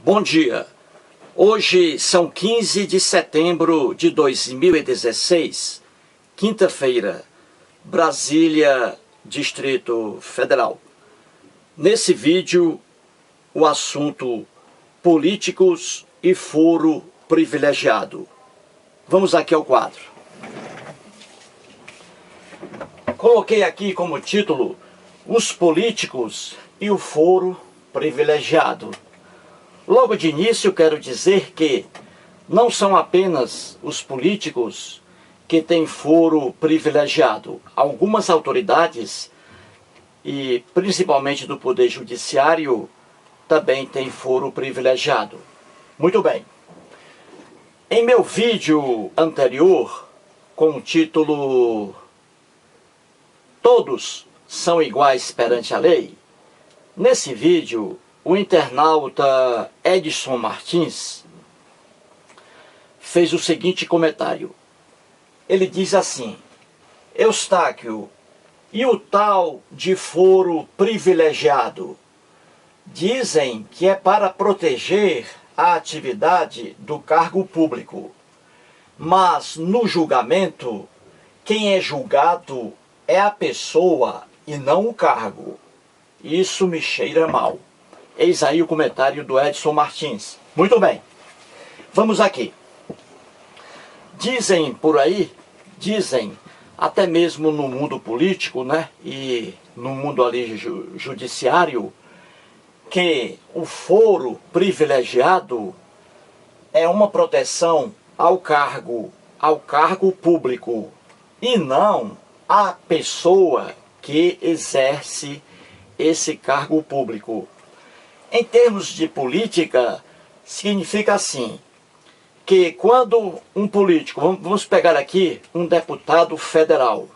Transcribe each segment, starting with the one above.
Bom dia. Hoje são 15 de setembro de 2016, quinta-feira, Brasília, Distrito Federal. Nesse vídeo, o assunto políticos e foro privilegiado. Vamos aqui ao quadro. Coloquei aqui como título os políticos e o foro privilegiado. Logo de início quero dizer que não são apenas os políticos que têm foro privilegiado. Algumas autoridades, e principalmente do Poder Judiciário, também têm foro privilegiado. Muito bem. Em meu vídeo anterior, com o título Todos são iguais perante a lei, nesse vídeo o internauta Edson Martins fez o seguinte comentário. Ele diz assim: Eustáquio, e o tal de foro privilegiado? Dizem que é para proteger a atividade do cargo público, mas no julgamento, quem é julgado é a pessoa e não o cargo. Isso me cheira mal. Eis aí o comentário do Edson Martins. Muito bem, vamos aqui. Dizem por aí, até mesmo no mundo político, né, e no mundo ali judiciário, que o foro privilegiado é uma proteção ao cargo público e não à pessoa que exerce esse cargo público. Em termos de política, significa assim, que quando um político, vamos pegar aqui um deputado federal.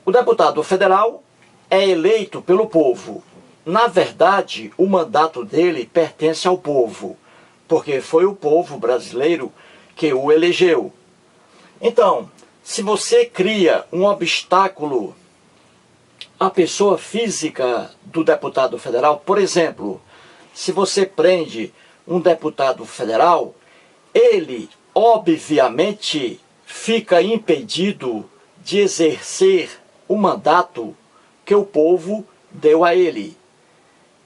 O deputado federal é eleito pelo povo. Na verdade, o mandato dele pertence ao povo, porque foi o povo brasileiro que o elegeu. Então, se você cria um obstáculo a pessoa física do deputado federal, por exemplo, se você prende um deputado federal, ele, obviamente, fica impedido de exercer o mandato que o povo deu a ele.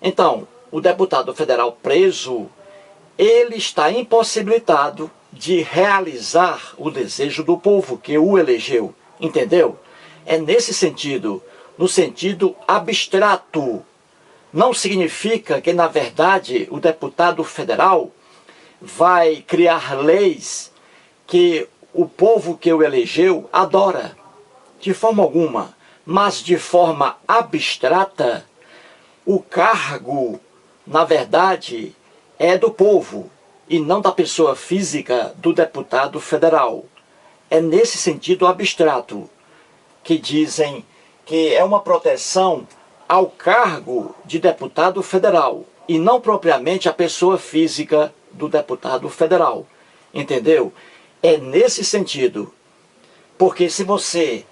Então, o deputado federal preso, ele está impossibilitado de realizar o desejo do povo que o elegeu, entendeu? É nesse sentido. No sentido abstrato. Não significa que, na verdade, o deputado federal vai criar leis que o povo que o elegeu adora. De forma alguma. Mas de forma abstrata, o cargo, na verdade, é do povo e não da pessoa física do deputado federal. É nesse sentido abstrato que dizem que é uma proteção ao cargo de deputado federal e não propriamente à pessoa física do deputado federal. Entendeu? É nesse sentido. Porque se você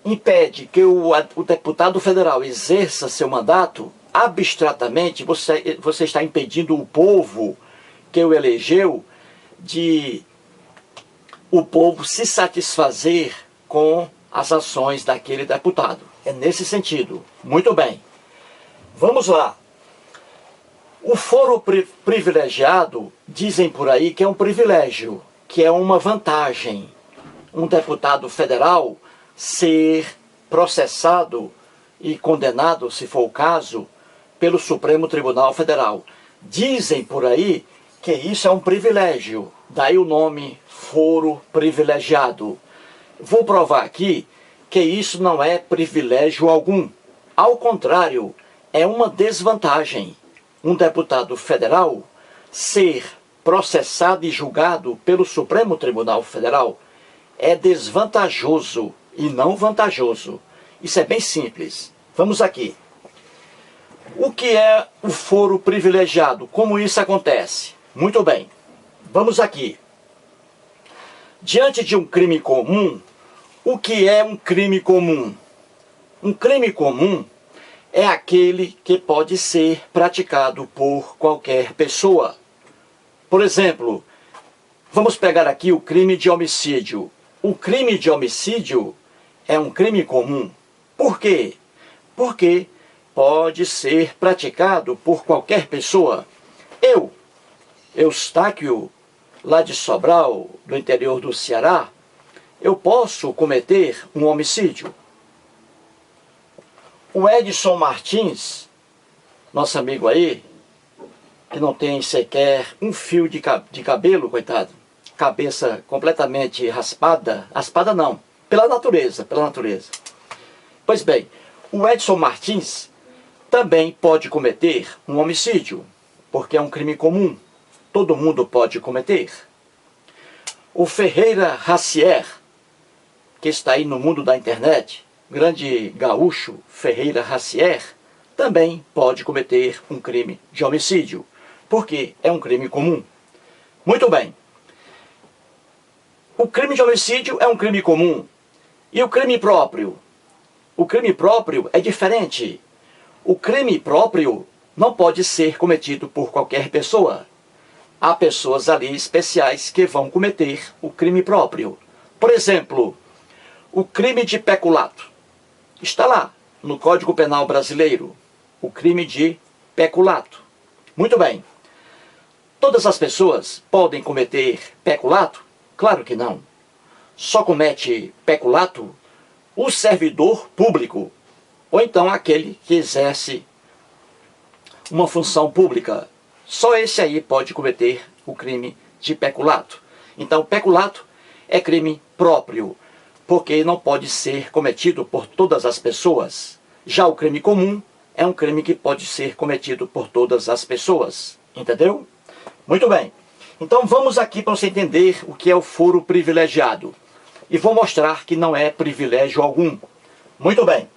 impede que o deputado federal exerça seu mandato, abstratamente você está impedindo o povo que o elegeu de o povo se satisfazer com as ações daquele deputado. É nesse sentido. Muito bem. Vamos lá. O foro privilegiado, dizem por aí que é um privilégio, que é uma vantagem. Um deputado federal ser processado e condenado, se for o caso, pelo Supremo Tribunal Federal. Dizem por aí que isso é um privilégio. Daí o nome foro privilegiado. Vou provar aqui que isso não é privilégio algum. Ao contrário, é uma desvantagem. Um deputado federal ser processado e julgado pelo Supremo Tribunal Federal é desvantajoso e não vantajoso. Isso é bem simples. Vamos aqui. O que é o foro privilegiado? Como isso acontece? Muito bem. Vamos aqui. Diante de um crime comum, o que é um crime comum? Um crime comum é aquele que pode ser praticado por qualquer pessoa. Por exemplo, vamos pegar aqui o crime de homicídio. O crime de homicídio é um crime comum. Por quê? Porque pode ser praticado por qualquer pessoa. Eu, Eustáquio, lá de Sobral, do interior do Ceará, eu posso cometer um homicídio. O Edson Martins, nosso amigo aí, que não tem sequer um fio de cabelo, coitado, cabeça completamente raspada, raspada não, pela natureza. Pois bem, o Edson Martins também pode cometer um homicídio, porque é um crime comum, todo mundo pode cometer. O Ferreira Racier, que está aí no mundo da internet, grande gaúcho Ferreira Racier, também pode cometer um crime de homicídio, porque é um crime comum. Muito bem. O crime de homicídio é um crime comum. E o crime próprio? O crime próprio é diferente. O crime próprio não pode ser cometido por qualquer pessoa. Há pessoas ali especiais que vão cometer o crime próprio. Por exemplo, o crime de peculato. Está lá no Código Penal brasileiro. O crime de peculato. Muito bem. Todas as pessoas podem cometer peculato? Claro que não. Só comete peculato o servidor público, ou então aquele que exerce uma função pública. Só esse aí pode cometer o crime de peculato. Então, peculato é crime próprio, porque não pode ser cometido por todas as pessoas. Já o crime comum é um crime que pode ser cometido por todas as pessoas. Entendeu? Muito bem. Então vamos aqui para você entender o que é o foro privilegiado. E vou mostrar que não é privilégio algum. Muito bem.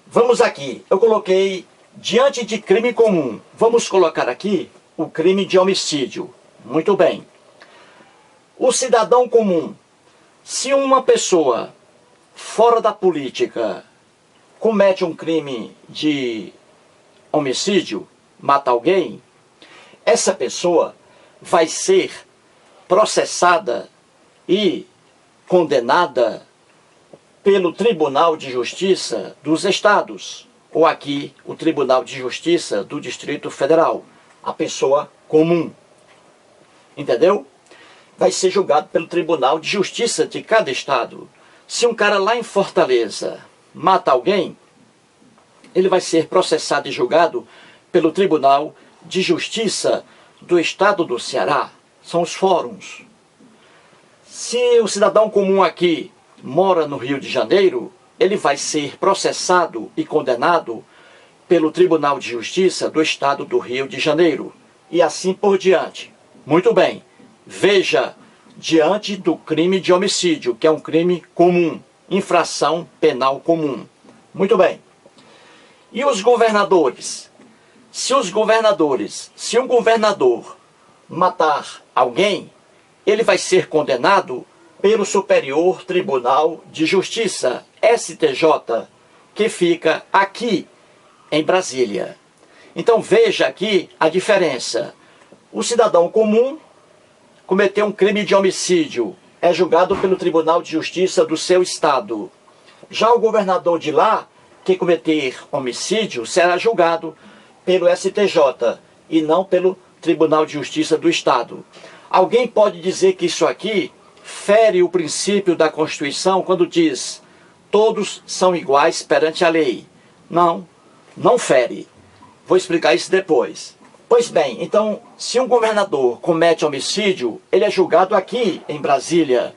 Vamos aqui. Eu coloquei diante de crime comum. Vamos colocar aqui o crime de homicídio. Muito bem. O cidadão comum. Se uma pessoa fora da política comete um crime de homicídio, mata alguém, essa pessoa vai ser processada e condenada pelo Tribunal de Justiça dos Estados, ou aqui o Tribunal de Justiça do Distrito Federal, a pessoa comum. Entendeu? Vai ser julgado pelo Tribunal de Justiça de cada estado. Se um cara lá em Fortaleza mata alguém, ele vai ser processado e julgado pelo Tribunal de Justiça do Estado do Ceará. São os fóruns. Se o cidadão comum aqui mora no Rio de Janeiro, ele vai ser processado e condenado pelo Tribunal de Justiça do Estado do Rio de Janeiro. E assim por diante. Muito bem. Veja, diante do crime de homicídio, que é um crime comum, infração penal comum. Muito bem. E os governadores? Se um governador matar alguém, ele vai ser condenado pelo Superior Tribunal de Justiça, STJ, que fica aqui em Brasília. Então veja aqui a diferença. O cidadão comum cometeu um crime de homicídio, é julgado pelo Tribunal de Justiça do seu estado. Já o governador de lá, que cometer homicídio, será julgado pelo STJ e não pelo Tribunal de Justiça do Estado. Alguém pode dizer que isso aqui fere o princípio da Constituição quando diz todos são iguais perante a lei. Não, não fere. Vou explicar isso depois. Pois bem, então, se um governador comete homicídio, ele é julgado aqui em Brasília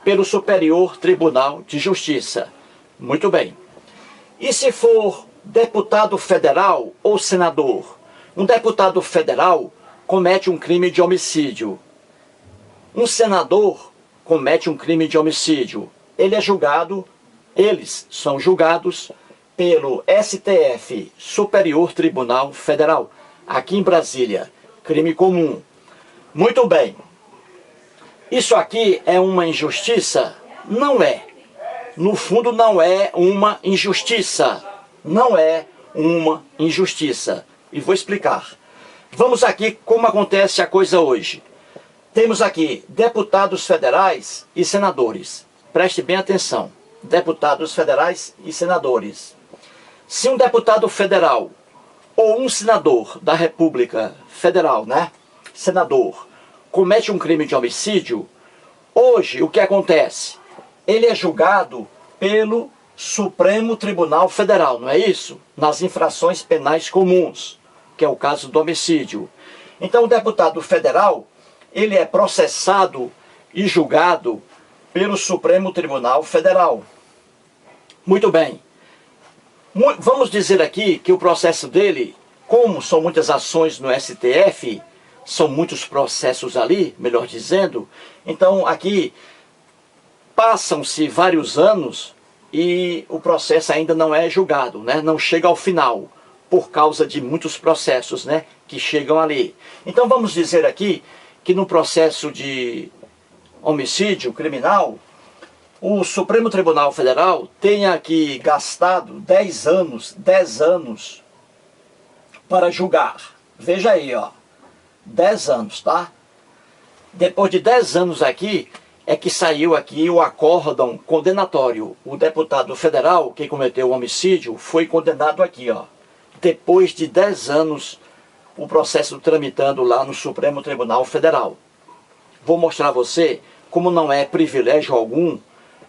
pelo Superior Tribunal de Justiça. Muito bem. E se for deputado federal ou senador? Um deputado federal comete um crime de homicídio. Um senador comete um crime de homicídio. Eles são julgados pelo STF, Superior Tribunal Federal, aqui em Brasília. Crime comum. Muito bem. Isso aqui é uma injustiça? Não é. No fundo, não é uma injustiça. Não é uma injustiça. E vou explicar. Vamos aqui como acontece a coisa hoje. Temos aqui deputados federais e senadores. Preste bem atenção. Deputados federais e senadores. Se um deputado federal ou um senador da República Federal, né? Senador, comete um crime de homicídio, hoje o que acontece? Ele é julgado pelo Supremo Tribunal Federal, não é isso? Nas infrações penais comuns, que é o caso do homicídio. Então o deputado federal, ele é processado e julgado pelo Supremo Tribunal Federal. Muito bem. Vamos dizer aqui que o processo dele, como são muitas ações no STF, são muitos processos ali, melhor dizendo, então aqui passam-se vários anos e o processo ainda não é julgado, né? Não chega ao final, por causa de muitos processos, né, que chegam ali. Então vamos dizer aqui que no processo de homicídio criminal, o Supremo Tribunal Federal tenha aqui gastado 10 anos para julgar. Veja aí, ó, 10 anos, tá? Depois de 10 anos aqui, é que saiu aqui o acórdão condenatório. O deputado federal que cometeu o homicídio foi condenado aqui, ó. Depois de 10 anos, o processo tramitando lá no Supremo Tribunal Federal. Vou mostrar a você como não é privilégio algum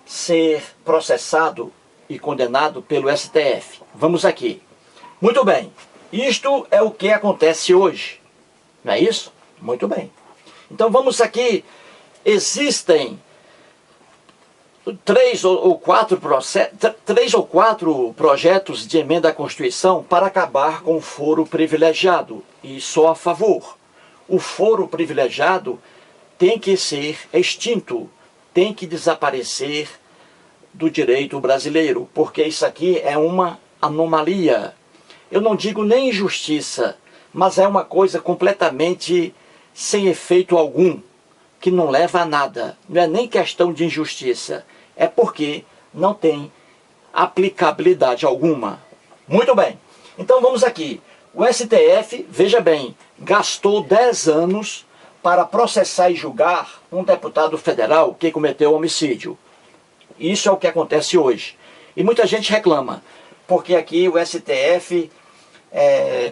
ser processado e condenado pelo STF. Vamos aqui. Muito bem. Isto é o que acontece hoje. Não é isso? Muito bem. Então vamos aqui. Existem 3 ou 4 projetos de emenda à Constituição para acabar com o foro privilegiado. E sou a favor. O foro privilegiado tem que ser extinto, tem que desaparecer do direito brasileiro, porque isso aqui é uma anomalia. Eu não digo nem injustiça, mas é uma coisa completamente sem efeito algum, que não leva a nada. Não é nem questão de injustiça, é porque não tem aplicabilidade alguma. Muito bem, então vamos aqui. O STF, veja bem, gastou 10 anos para processar e julgar um deputado federal que cometeu homicídio. Isso é o que acontece hoje. E muita gente reclama, porque aqui o STF,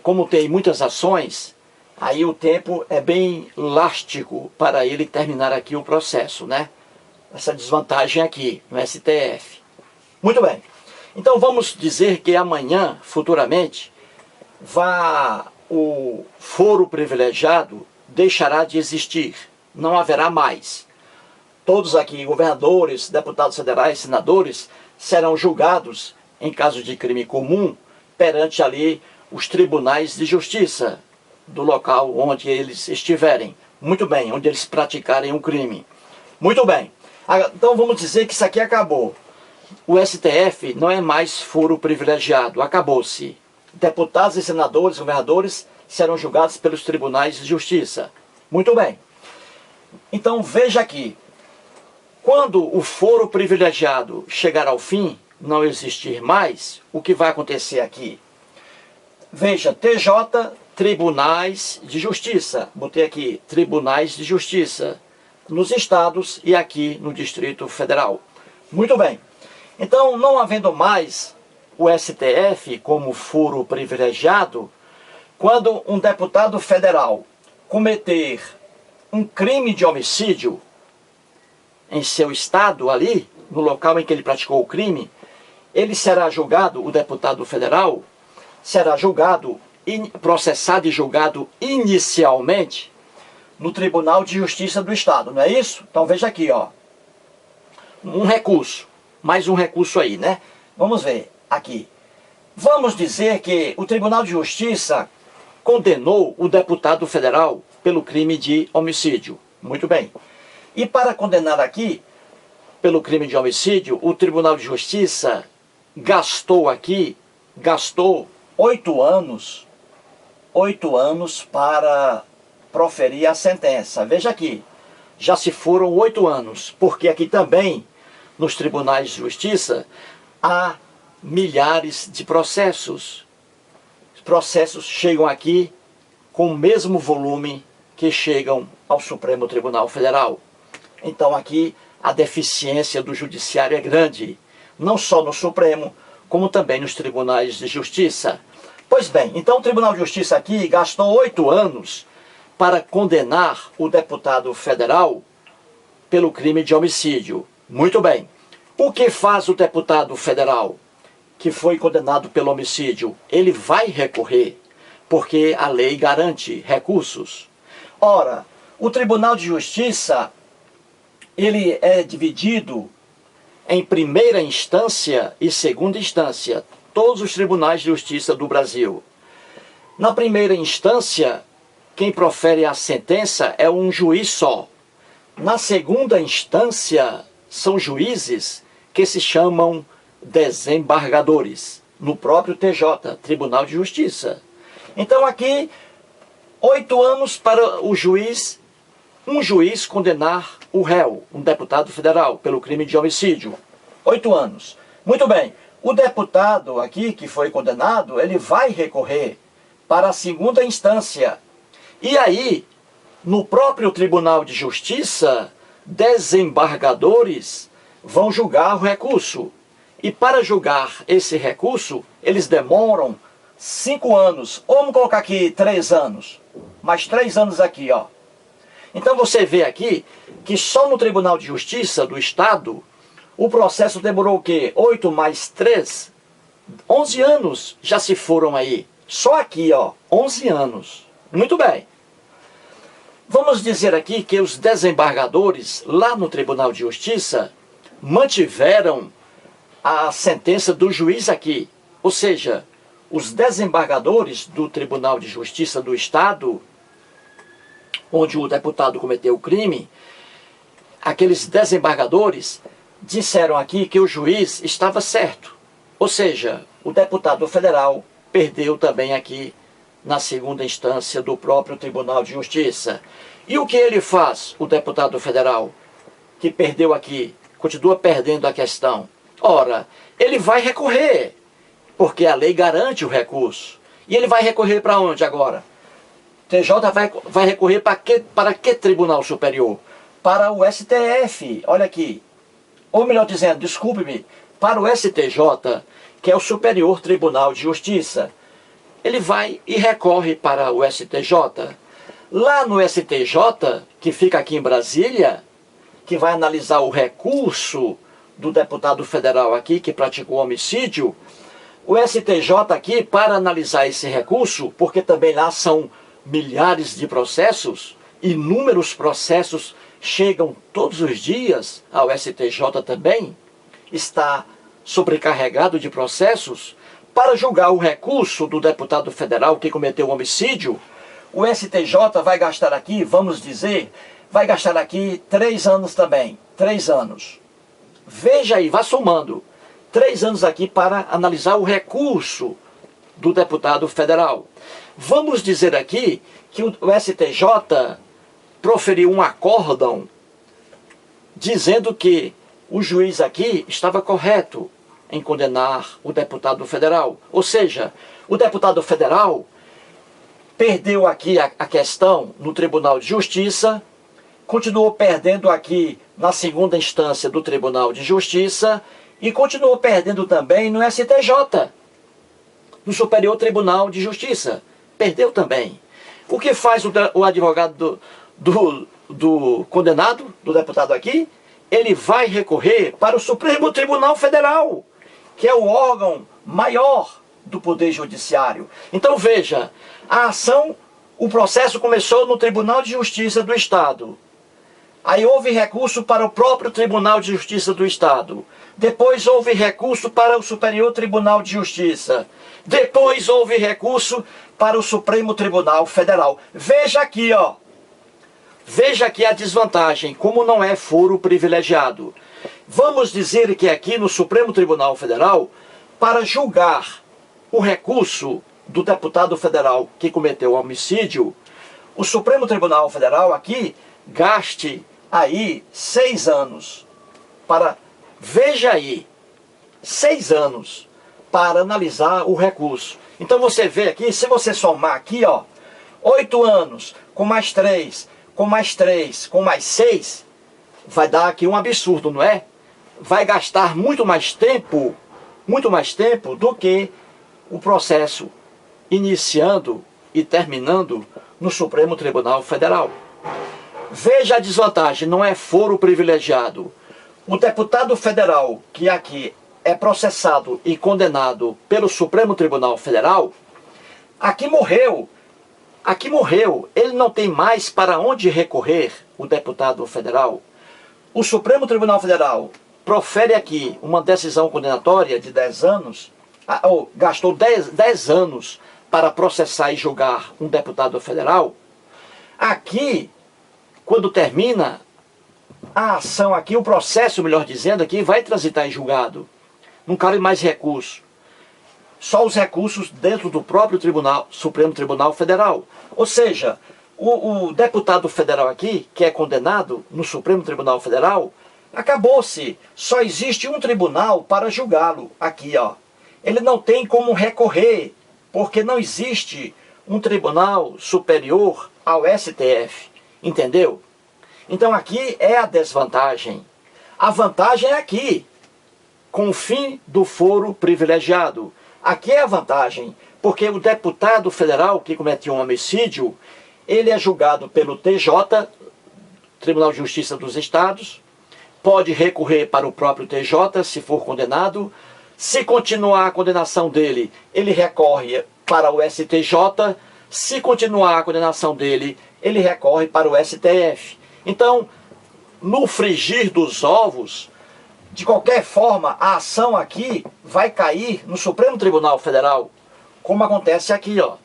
como tem muitas ações, aí o tempo é bem elástico para ele terminar aqui o processo, né? Essa desvantagem aqui no STF. Muito bem. Então vamos dizer que amanhã, futuramente, o foro privilegiado deixará de existir. Não haverá mais. Todos aqui, governadores, deputados federais, senadores, serão julgados, em caso de crime comum, perante ali os tribunais de justiça do local onde eles estiverem. Muito bem, onde eles praticarem um crime. Muito bem. Então vamos dizer que isso aqui acabou. O STF não é mais foro privilegiado, acabou-se. Deputados e senadores, governadores, serão julgados pelos tribunais de justiça. Muito bem. Então veja aqui. Quando o foro privilegiado chegar ao fim, não existir mais, o que vai acontecer aqui? Veja, TJ, Tribunais de Justiça. Botei aqui, Tribunais de Justiça, nos estados e aqui no Distrito Federal. Muito bem. Então, não havendo mais o STF como foro privilegiado, quando um deputado federal cometer um crime de homicídio em seu estado ali, no local em que ele praticou o crime, ele será julgado, o deputado federal, será julgado, processado e julgado inicialmente no Tribunal de Justiça do Estado, não é isso? Então veja aqui, ó, um recurso, mais um recurso aí, né? Vamos ver aqui. Vamos dizer que o Tribunal de Justiça condenou o deputado federal pelo crime de homicídio. Muito bem. E para condenar aqui, pelo crime de homicídio, o Tribunal de Justiça gastou 8 anos para proferir a sentença. Veja aqui, já se foram 8 anos, porque aqui também, nos tribunais de justiça, há milhares de processos. processos chegam aqui com o mesmo volume que chegam ao Supremo Tribunal Federal. Então aqui a deficiência do judiciário é grande, não só no Supremo, como também nos tribunais de justiça. Pois bem, então o Tribunal de Justiça aqui gastou 8 anos para condenar o deputado federal pelo crime de homicídio. Muito bem. O que faz o deputado federal que foi condenado pelo homicídio? Ele vai recorrer, porque a lei garante recursos. Ora, o Tribunal de Justiça, ele é dividido em primeira instância e segunda instância, todos os tribunais de justiça do Brasil. Na primeira instância, quem profere a sentença é um juiz só. Na segunda instância, são juízes que se chamam desembargadores, no próprio TJ, Tribunal de Justiça. Então aqui, 8 anos para um juiz condenar o réu, um deputado federal, pelo crime de homicídio. 8 anos. Muito bem. O deputado aqui que foi condenado, ele vai recorrer para a segunda instância. E aí, no próprio Tribunal de Justiça, desembargadores vão julgar o recurso. E para julgar esse recurso, eles demoram 5 anos. Ou vamos colocar aqui 3 anos. Mais 3 anos aqui, ó. Então você vê aqui que só no Tribunal de Justiça do Estado, o processo demorou o quê? 8 mais 3, 11 anos já se foram aí. Só aqui, ó, 11 anos. Muito bem. Vamos dizer aqui que os desembargadores, lá no Tribunal de Justiça, mantiveram a sentença do juiz aqui. Ou seja, os desembargadores do Tribunal de Justiça do Estado, onde o deputado cometeu o crime, aqueles desembargadores disseram aqui que o juiz estava certo. Ou seja, o deputado federal perdeu também aqui na segunda instância do próprio Tribunal de Justiça. E o que ele faz, o deputado federal, que perdeu aqui, continua perdendo a questão? Ora, ele vai recorrer, porque a lei garante o recurso. E ele vai recorrer para onde agora? TJ vai recorrer para que Tribunal Superior? Para o STF, olha aqui. Ou melhor dizendo, desculpe-me, para o STJ, que é o Superior Tribunal de Justiça. Ele vai e recorre para o STJ. Lá no STJ, que fica aqui em Brasília, que vai analisar o recurso do deputado federal aqui, que praticou homicídio, o STJ aqui, para analisar esse recurso, porque também lá são milhares de processos, inúmeros processos chegam todos os dias ao STJ também, está sobrecarregado de processos. Para julgar o recurso do deputado federal que cometeu o homicídio, o STJ vai gastar aqui, vamos dizer, vai gastar aqui 3 anos também, 3 anos. Veja aí, vá somando, 3 anos aqui para analisar o recurso do deputado federal. Vamos dizer aqui que o STJ proferiu um acórdão dizendo que o juiz aqui estava correto em condenar o deputado federal. Ou seja, o deputado federal perdeu aqui a questão no Tribunal de Justiça, continuou perdendo aqui na segunda instância do Tribunal de Justiça e continuou perdendo também no STJ, no Superior Tribunal de Justiça. Perdeu também. O que faz o advogado do condenado, do deputado aqui? Ele vai recorrer para o Supremo Tribunal Federal, que é o órgão maior do Poder Judiciário. Então veja, a ação, o processo começou no Tribunal de Justiça do Estado. Aí houve recurso para o próprio Tribunal de Justiça do Estado. Depois houve recurso para o Superior Tribunal de Justiça. Depois houve recurso para o Supremo Tribunal Federal. Veja aqui, ó. Veja aqui a desvantagem, como não é foro privilegiado. Vamos dizer que aqui no Supremo Tribunal Federal, para julgar o recurso do deputado federal que cometeu homicídio, o Supremo Tribunal Federal aqui gaste aí 6 anos para, veja aí, 6 anos para analisar o recurso. Então você vê aqui, se você somar aqui, ó, 8 anos, com mais 3, com mais 3, com mais 6, vai dar aqui um absurdo, não é? Vai gastar muito mais tempo do que o processo iniciando e terminando no Supremo Tribunal Federal. Veja a desvantagem, não é foro privilegiado. O deputado federal que aqui é processado e condenado pelo Supremo Tribunal Federal, aqui morreu, ele não tem mais para onde recorrer, o deputado federal. O Supremo Tribunal Federal profere aqui uma decisão condenatória de 10 anos, ou gastou 10 anos para processar e julgar um deputado federal. Aqui, quando termina a ação aqui, o processo, melhor dizendo, aqui vai transitar em julgado. Não cabe mais recurso. Só os recursos dentro do próprio Supremo Tribunal Federal. Ou seja, o deputado federal aqui, que é condenado no Supremo Tribunal Federal, acabou-se. Só existe um tribunal para julgá-lo aqui, ó. Ele não tem como recorrer, porque não existe um tribunal superior ao STF. Entendeu? Então aqui é a desvantagem. A vantagem é aqui, com o fim do foro privilegiado. Aqui é a vantagem, porque o deputado federal que cometeu um homicídio, ele é julgado pelo TJ, Tribunal de Justiça dos Estados, pode recorrer para o próprio TJ se for condenado. Se continuar a condenação dele, ele recorre para o STJ. Se continuar a condenação dele, ele recorre para o STF. Então, no frigir dos ovos, de qualquer forma, a ação aqui vai cair no Supremo Tribunal Federal, como acontece aqui, ó.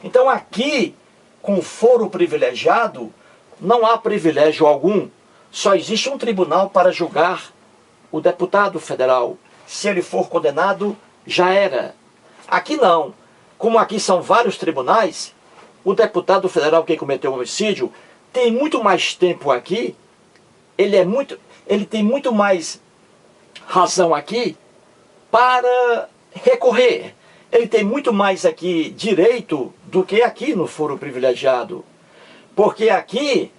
Então aqui, com foro privilegiado, não há privilégio algum. Só existe um tribunal para julgar o deputado federal. Se ele for condenado, já era. Aqui não. Como aqui são vários tribunais, o deputado federal que cometeu homicídio tem muito mais tempo aqui, ele tem muito mais razão aqui para recorrer. Ele tem muito mais aqui direito do que aqui no foro privilegiado. Porque aqui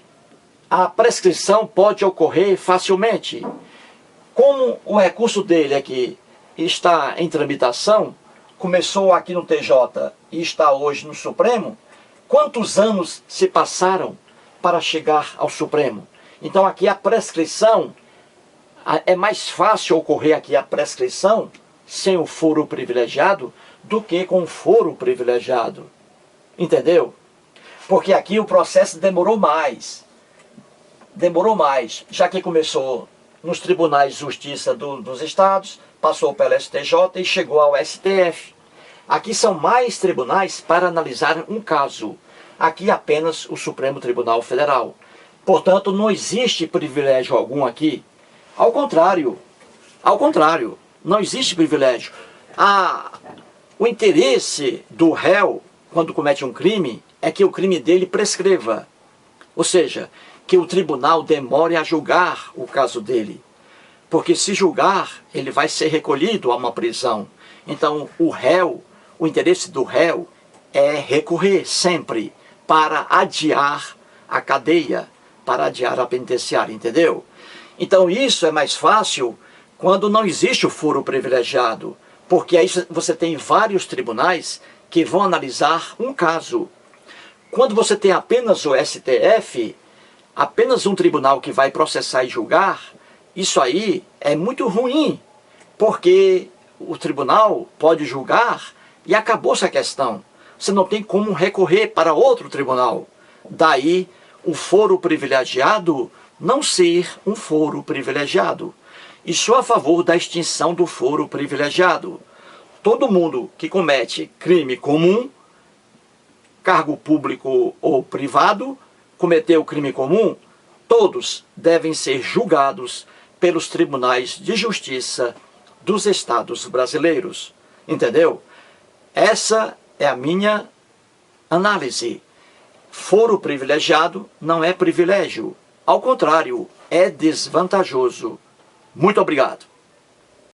a prescrição pode ocorrer facilmente. Como o recurso dele aqui está em tramitação, começou aqui no TJ e está hoje no Supremo, quantos anos se passaram para chegar ao Supremo? Então aqui a prescrição, é mais fácil ocorrer aqui a prescrição sem o foro privilegiado do que com o foro privilegiado. Entendeu? Porque aqui o processo demorou mais. Já que começou nos tribunais de justiça dos estados, passou pelo STJ e chegou ao STF. Aqui são mais tribunais para analisar um caso. Aqui apenas o Supremo Tribunal Federal. Portanto, não existe privilégio algum aqui. Ao contrário, não existe privilégio. O interesse do réu, quando comete um crime, é que o crime dele prescreva. Ou seja, que o tribunal demore a julgar o caso dele. Porque se julgar, ele vai ser recolhido a uma prisão. Então, o interesse do réu é recorrer sempre para adiar a cadeia, para adiar a penitenciária, entendeu? Então isso é mais fácil quando não existe o foro privilegiado, porque aí você tem vários tribunais que vão analisar um caso. Quando você tem apenas o STF, apenas um tribunal que vai processar e julgar, isso aí é muito ruim, porque o tribunal pode julgar e acabou-se a questão. Você não tem como recorrer para outro tribunal. Daí o foro privilegiado não ser um foro privilegiado. E sou a favor da extinção do foro privilegiado. Todo mundo que comete crime comum, cargo público ou privado, cometeu crime comum, todos devem ser julgados pelos tribunais de justiça dos estados brasileiros. Entendeu? Essa é a minha análise. Foro privilegiado não é privilégio. Ao contrário, é desvantajoso. Muito obrigado.